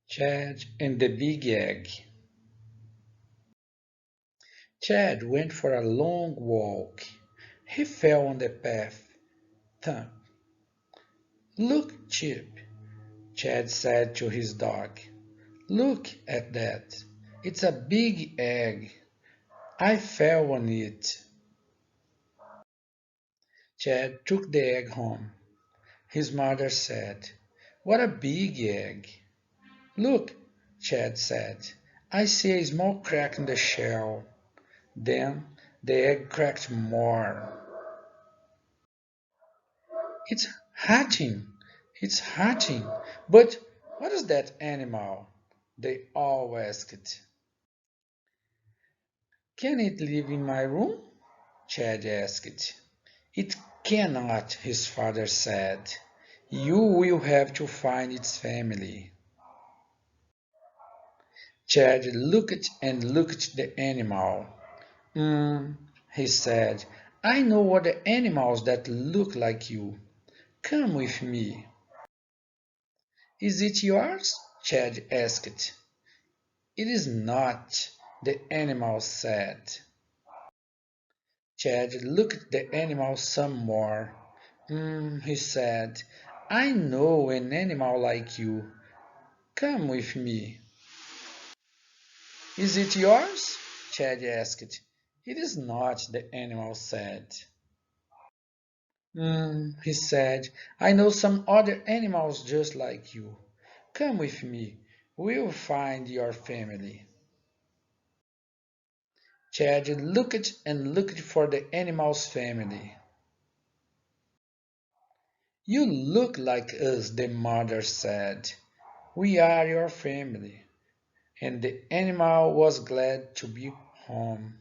Chad and the Big Egg. Chad went for a long walk. He fell on the path. Thump. Look, Chip, Chad said to his dog. Look at that. It's a big egg. I fell on it. Chad took the egg home. His mother said, What a big egg. Look, Chad said. I see a small crack in the shell. Then the egg cracked more. It's hatching. It's hatching. But what is that animal? They all asked. Can it live in my room? Chad asked. It cannot, his father said. You will have to find its family. Chad looked and looked at the animal. He said, I know other animals that look like you. Come with me. Is it yours? Chad asked. It is not, the animal said. Chad looked at the animal some more. He said, I know an animal like you. Come with me. Is it yours? Chad asked. It is not, the animal said. He said, I know some other animals just like you. Come with me. We'll find your family. Chad looked and looked for the animal's family. You look like us, the mother said. We are your family. And the animal was glad to be home.